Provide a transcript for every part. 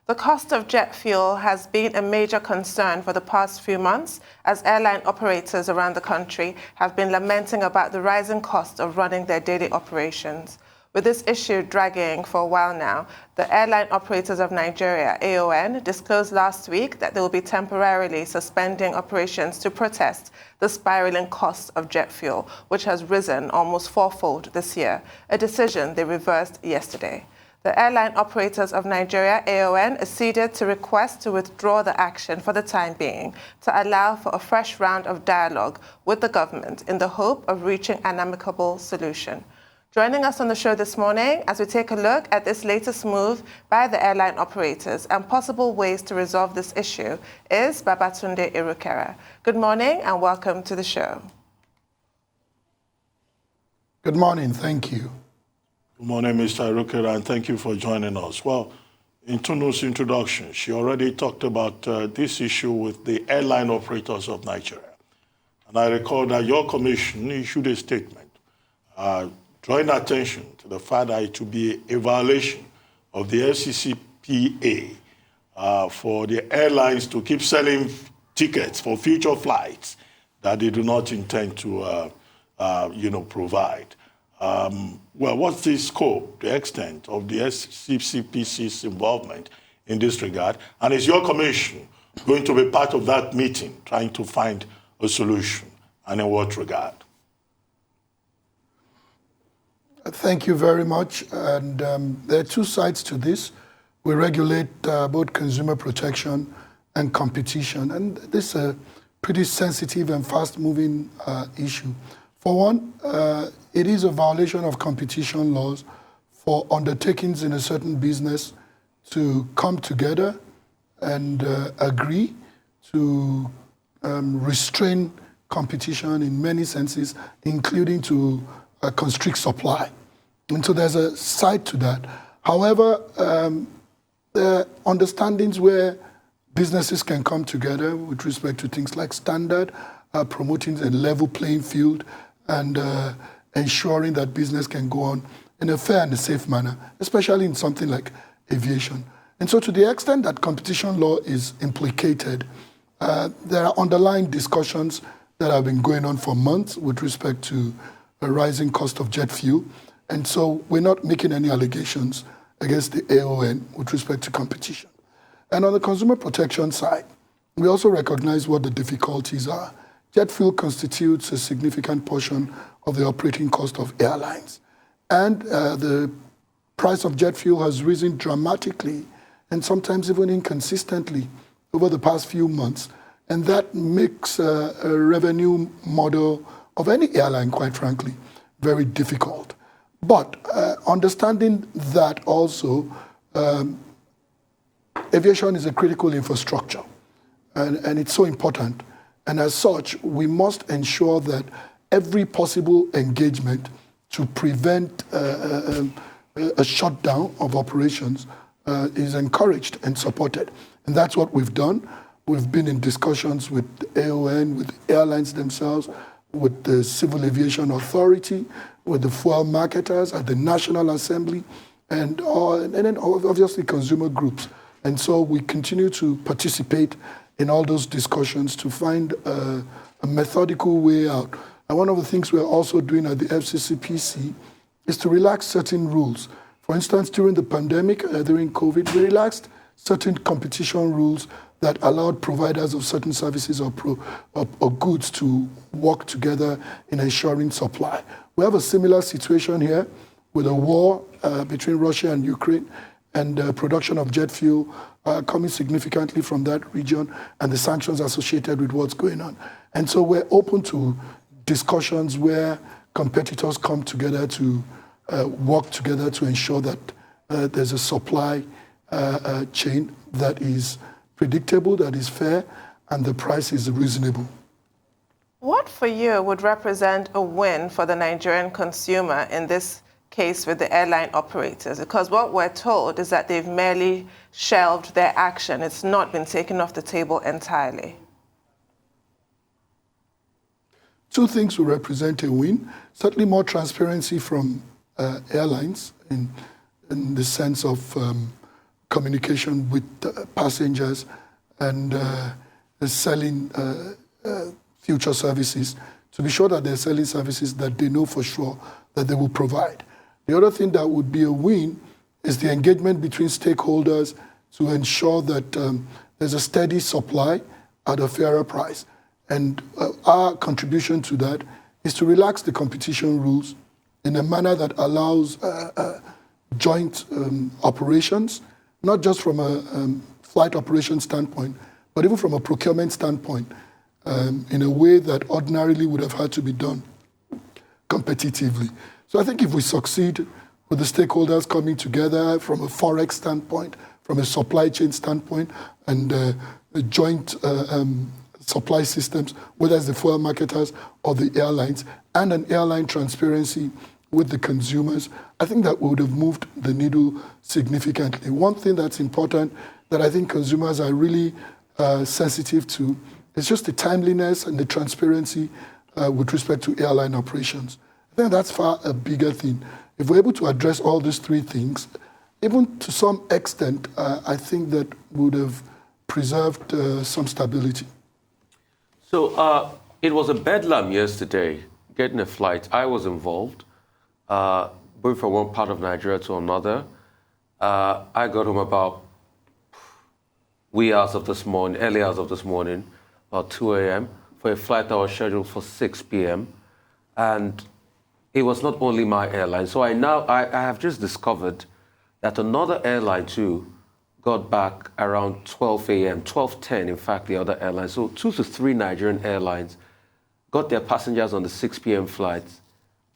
The cost of jet fuel has been a major concern for the past few months as airline operators around the country have been lamenting about the rising cost of running their daily operations. With this issue dragging for a while now, the Airline Operators of Nigeria, AON, disclosed last week that they will be temporarily suspending operations to protest the spiraling cost of jet fuel, which has risen almost fourfold this year, a decision they reversed yesterday. The Airline Operators of Nigeria, AON, acceded to request to withdraw the action for the time being to allow for a fresh round of dialogue with the government in the hope of reaching an amicable solution. Joining us on the show this morning as we take a look at this latest move by the airline operators and possible ways to resolve this issue is Babatunde Irukera. Good morning and welcome to the show. Good morning, thank you. Good morning, Mr. Irukera, and thank you for joining us. Well, in Tunde's introduction, she already talked about this issue with the airline operators of Nigeria. And I recall that your commission issued a statement drawing attention to the fact that it would be a violation of the FCCPA for the airlines to keep selling tickets for future flights that they do not intend to, provide. Well, what's the scope, the extent of the FCCPC's involvement in this regard? And is your commission going to be part of that meeting, trying to find a solution? And in what regard? Thank you very much. And there are two sides to this. We regulate both consumer protection and competition. And this is a pretty sensitive and fast-moving issue. For one, it is a violation of competition laws for undertakings in a certain business to come together and agree to restrain competition in many senses, including to constrict supply. And so there's a side to that. However, there are understandings where businesses can come together with respect to things like standard, promoting a level playing field, and ensuring that business can go on in a fair and a safe manner, especially in something like aviation. And so to the extent that competition law is implicated, there are underlying discussions that have been going on for months with respect to a rising cost of jet fuel. And so we're not making any allegations against the AON with respect to competition. And on the consumer protection side, we also recognize what the difficulties are. Jet fuel constitutes a significant portion of the operating cost of airlines. And the price of jet fuel has risen dramatically and sometimes even inconsistently over the past few months. And that makes a revenue model of any airline, quite frankly, very difficult. But understanding that also, aviation is a critical infrastructure, and it's so important. And as such, we must ensure that every possible engagement to prevent a shutdown of operations is encouraged and supported. And that's what we've done. We've been in discussions with AON, with the airlines themselves, with the Civil Aviation Authority, with the fuel marketers at the National Assembly, and then obviously consumer groups. And so we continue to participate in all those discussions to find a methodical way out. And one of the things we're also doing at the FCCPC is to relax certain rules. For instance, during the pandemic, during COVID, we relaxed certain competition rules that allowed providers of certain services or goods to work together in ensuring supply. We have a similar situation here with a war between Russia and Ukraine, and production of jet fuel coming significantly from that region, and the sanctions associated with what's going on. And so we're open to discussions where competitors come together to work together to ensure that there's a supply chain that is predictable, that is fair, and the price is reasonable. What for you would represent a win for the Nigerian consumer in this case with the airline operators? Because what we're told is that they've merely shelved their action. It's not been taken off the table entirely. Two things will represent a win. Certainly more transparency from airlines in the sense of communication with passengers and selling future services, to be sure that they're selling services that they know for sure that they will provide. The other thing that would be a win is the engagement between stakeholders to ensure that there's a steady supply at a fairer price. And our contribution to that is to relax the competition rules in a manner that allows joint operations, not just from a flight operation standpoint, but even from a procurement standpoint, in a way that ordinarily would have had to be done competitively. So I think if we succeed with the stakeholders coming together from a forex standpoint, from a supply chain standpoint, and joint supply systems, whether it's the fuel marketers or the airlines, and an airline transparency with the consumers, I think that would have moved the needle significantly. One thing that's important that I think consumers are really sensitive to is just the timeliness and the transparency with respect to airline operations. I think that's far a bigger thing. If we're able to address all these three things, even to some extent, I think that would have preserved some stability. So it was a bedlam yesterday, getting a flight. I was involved, going from one part of Nigeria to another. I got home about early hours of this morning, about 2 a.m., for a flight that was scheduled for 6 p.m. And it was not only my airline. So I have just discovered that another airline too got back around 12 a.m., 12:10, in fact, the other airline. So 2 to 3 Nigerian airlines got their passengers on the 6 p.m. flights,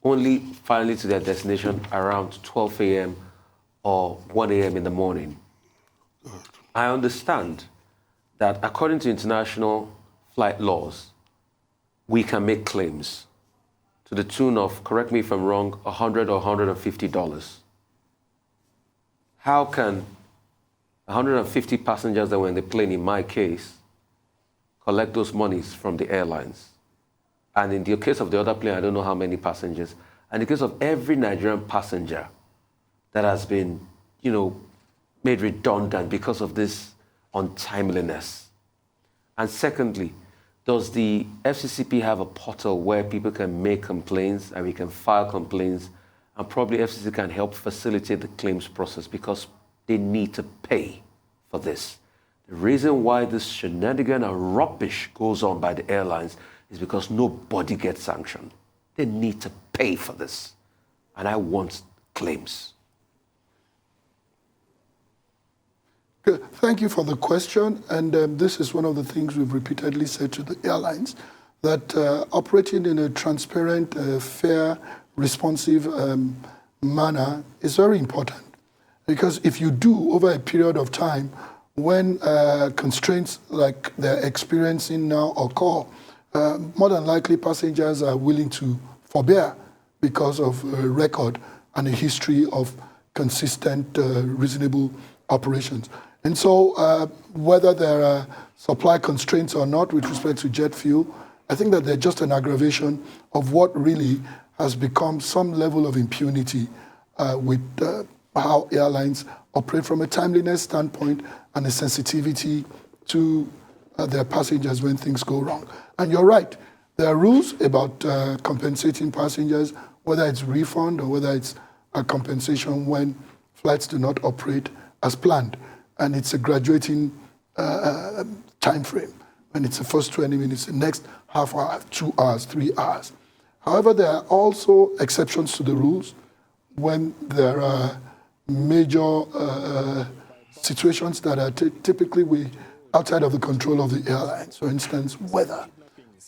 only finally to their destination around 12 a.m. or 1 a.m. in the morning. I understand that according to international flight laws, we can make claims to the tune of, correct me if I'm wrong, $100 or $150. How can 150 passengers that were in the plane, in my case, collect those monies from the airlines? And in the case of the other plane, I don't know how many passengers. And in the case of every Nigerian passenger that has been, made redundant because of this untimeliness. And secondly, does the FCCP have a portal where people can make complaints and we can file complaints, and probably FCC can help facilitate the claims process because they need to pay for this? The reason why this shenanigan and rubbish goes on by the airlines is because nobody gets sanctioned. They need to pay for this. And I want claims. Good. Thank you for the question. And this is one of the things we've repeatedly said to the airlines, that operating in a transparent, fair, responsive manner is very important. Because if you do, over a period of time, when constraints like they're experiencing now occur, more than likely passengers are willing to forbear because of a record and a history of consistent, reasonable operations. And so whether there are supply constraints or not with respect to jet fuel, I think that they're just an aggravation of what really has become some level of impunity with how airlines operate from a timeliness standpoint and a sensitivity to their passengers when things go wrong. And you're right, there are rules about compensating passengers, whether it's refund or whether it's a compensation when flights do not operate as planned. And it's a graduating time frame. When it's the first 20 minutes, the next half hour, 2 hours, 3 hours. However, there are also exceptions to the rules when there are major situations that are typically outside of the control of the airlines. For instance, weather,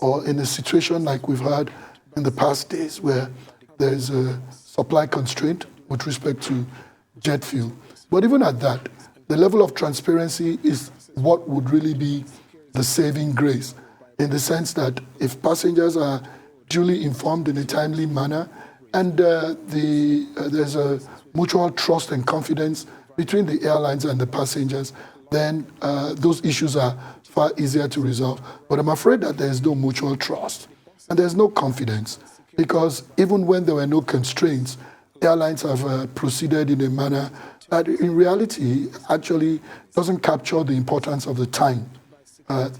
or in a situation like we've had in the past days where there's a supply constraint with respect to jet fuel. But even at that, the level of transparency is what would really be the saving grace, in the sense that if passengers are duly informed in a timely manner and there's a mutual trust and confidence between the airlines and the passengers, then those issues are far easier to resolve. But I'm afraid that there's no mutual trust and there's no confidence, because even when there were no constraints, airlines have proceeded in a manner that in reality actually doesn't capture the importance of the time and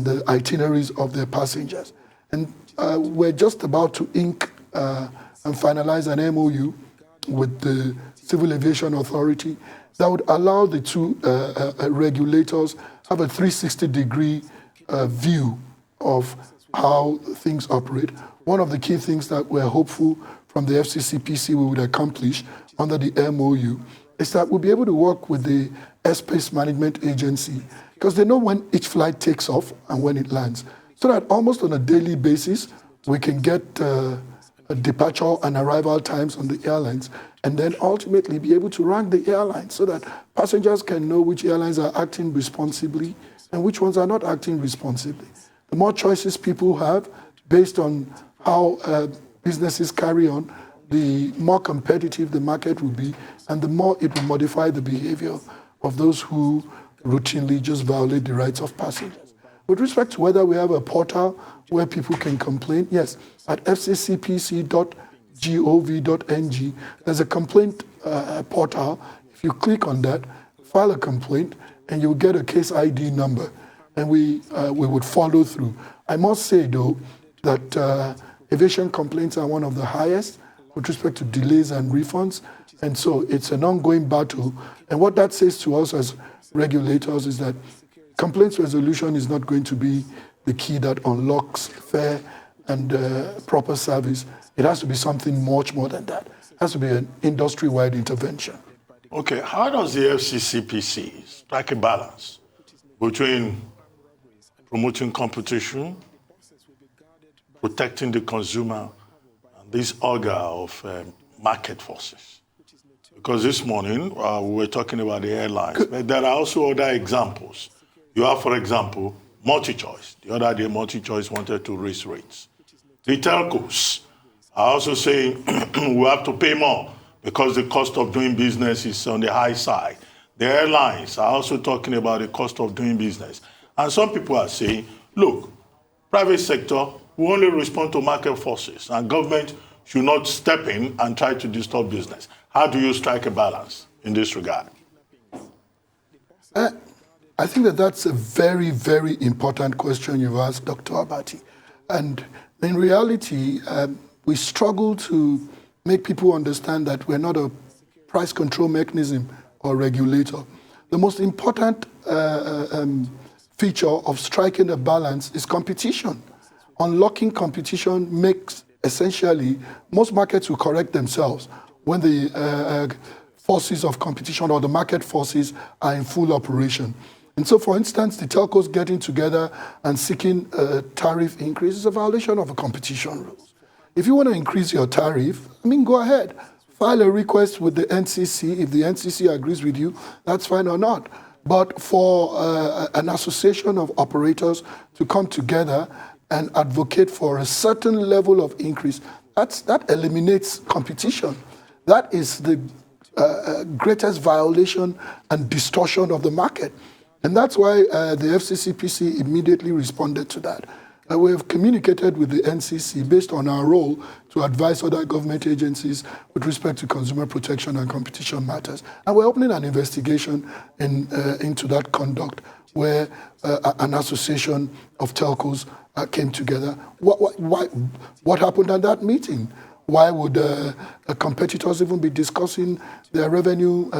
the itineraries of their passengers. And we're just about to ink and finalize an MOU with the Civil Aviation Authority that would allow the two regulators have a 360-degree view of how things operate. One of the key things that we're hopeful from the FCCPC we would accomplish under the MOU is that we'll be able to work with the Airspace Management Agency because they know when each flight takes off and when it lands, so that almost on a daily basis we can get a departure and arrival times on the airlines, and then ultimately be able to rank the airlines so that passengers can know which airlines are acting responsibly and which ones are not acting responsibly. The more choices people have based on how businesses carry on, the more competitive the market will be, and the more it will modify the behavior of those who routinely just violate the rights of passengers. With respect to whether we have a portal where people can complain, yes, at fccpc.gov.ng, there's a complaint portal. If you click on that, file a complaint, and you'll get a case ID number, and we would follow through. I must say, though, that aviation complaints are one of the highest with respect to delays and refunds, and so it's an ongoing battle. And what that says to us as regulators is that complaints resolution is not going to be the key that unlocks fair and proper service. It has to be something much more than that. It has to be an industry-wide intervention. Okay, how does the FCCPC strike a balance between promoting competition, protecting the consumer, and this order of market forces? Because this morning we were talking about the airlines, but there are also other examples. You have, for example, MultiChoice. The other day, MultiChoice wanted to raise rates. The telcos are also saying we have to pay more because the cost of doing business is on the high side. The airlines are also talking about the cost of doing business. And some people are saying, look, private sector will only respond to market forces, and government should not step in and try to disturb business. How do you strike a balance in this regard? I think that that's a very, very important question you've asked, Dr. Abati. And in reality, we struggle to make people understand that we're not a price control mechanism or regulator. The most important feature of striking a balance is competition. Unlocking competition makes essentially, most markets will correct themselves when the forces of competition or the market forces are in full operation. And so, for instance, the telcos getting together and seeking a tariff increase is a violation of the competition rules. If you want to increase your tariff, go ahead. File a request with the NCC. If the NCC agrees with you, that's fine or not. But for an association of operators to come together and advocate for a certain level of increase, that eliminates competition. That is the greatest violation and distortion of the market. And that's why the FCCPC immediately responded to that. We have communicated with the NCC based on our role to advise other government agencies with respect to consumer protection and competition matters. And we're opening an investigation into that conduct where an association of telcos came together. What happened at that meeting? Why would competitors even be discussing their revenue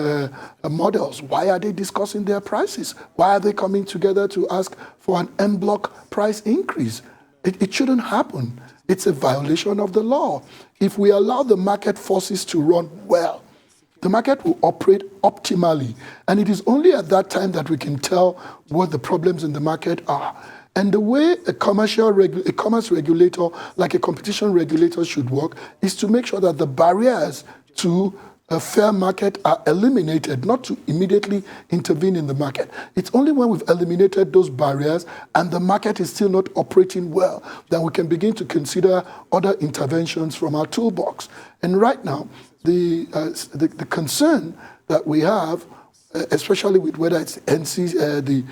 models? Why are they discussing their prices? Why are they coming together to ask for an en bloc price increase? It shouldn't happen. It's a violation of the law. If we allow the market forces to run well, the market will operate optimally. And it is only at that time that we can tell what the problems in the market are. And the way a commerce regulator, like a competition regulator, should work is to make sure that the barriers to a fair market are eliminated, not to immediately intervene in the market. It's only when we've eliminated those barriers and the market is still not operating well that we can begin to consider other interventions from our toolbox. And right now, the concern that we have, especially with whether it's the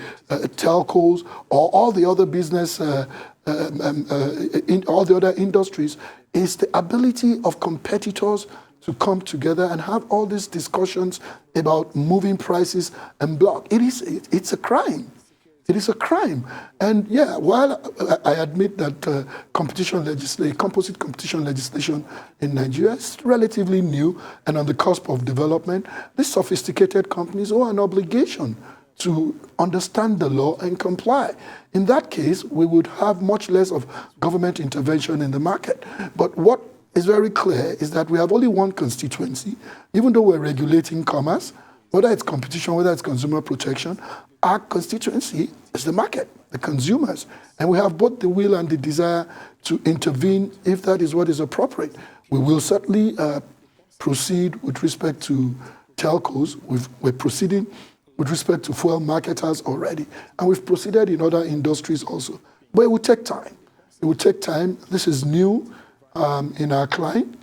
telcos or all the other business, in all the other industries, is the ability of competitors to come together and have all these discussions about moving prices and block. It's a crime. It is a crime. And yeah, while I admit that composite competition legislation in Nigeria is relatively new and on the cusp of development, these sophisticated companies owe an obligation to understand the law and comply. In that case, we would have much less of government intervention in the market. But what is very clear is that we have only one constituency, even though we're regulating commerce, whether it's competition, whether it's consumer protection, our constituency is the market, the consumers. And we have both the will and the desire to intervene if that is what is appropriate. We will certainly proceed with respect to telcos. We're proceeding with respect to fuel marketers already. And we've proceeded in other industries also. But it will take time. It will take time. This is new in our client.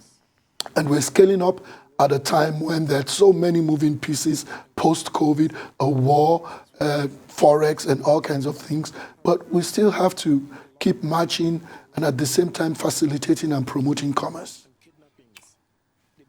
And we're scaling up at a time when there are so many moving pieces, post-COVID, a war, Forex, and all kinds of things. But we still have to keep marching and at the same time facilitating and promoting commerce.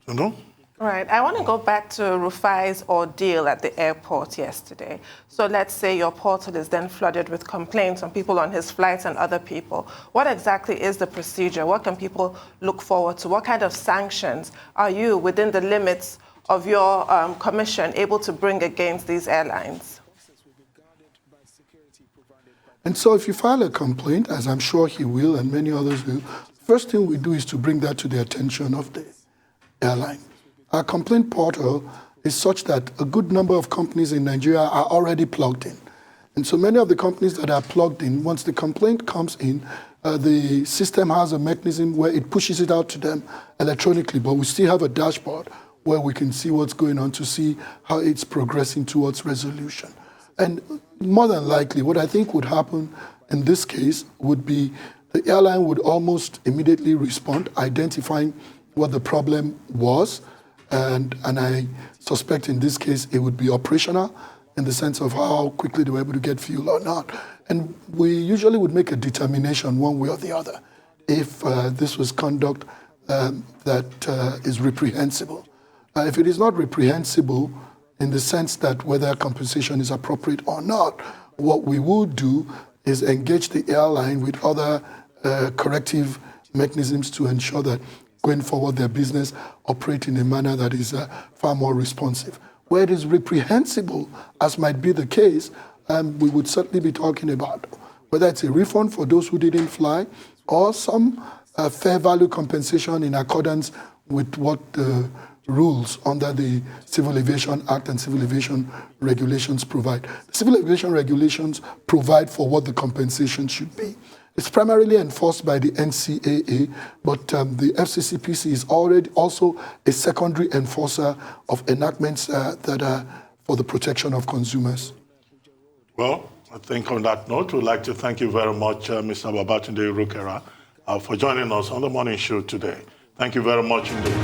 Tunde? Right. I want to go back to Rufai's ordeal at the airport yesterday. So let's say your portal is then flooded with complaints from people on his flights and other people. What exactly is the procedure? What can people look forward to? What kind of sanctions are you, within the limits of your commission, able to bring against these airlines? And so if you file a complaint, as I'm sure he will and many others will, first thing we do is to bring that to the attention of the airline. Our complaint portal is such that a good number of companies in Nigeria are already plugged in. And so many of the companies that are plugged in, once the complaint comes in, the system has a mechanism where it pushes it out to them electronically, but we still have a dashboard where we can see what's going on to see how it's progressing towards resolution. And more than likely, what I think would happen in this case would be the airline would almost immediately respond, identifying what the problem was. And I suspect in this case it would be operational in the sense of how quickly they were able to get fuel or not. And we usually would make a determination one way or the other if this was conduct that is reprehensible. If it is not reprehensible in the sense that whether compensation is appropriate or not, what we would do is engage the airline with other corrective mechanisms to ensure that going forward their business operate in a manner that is far more responsive. Where it is reprehensible, as might be the case, we would certainly be talking about whether it's a refund for those who didn't fly or some fair value compensation in accordance with what the rules under the Civil Aviation Act and Civil Aviation Regulations provide. The Civil Aviation Regulations provide for what the compensation should be. It's primarily enforced by the NCAA, but the FCCPC is already also a secondary enforcer of enactments that are for the protection of consumers. Well, I think on that note, we'd like to thank you very much, Mr. Babatunde Irukera, for joining us on the morning show today. Thank you very much indeed.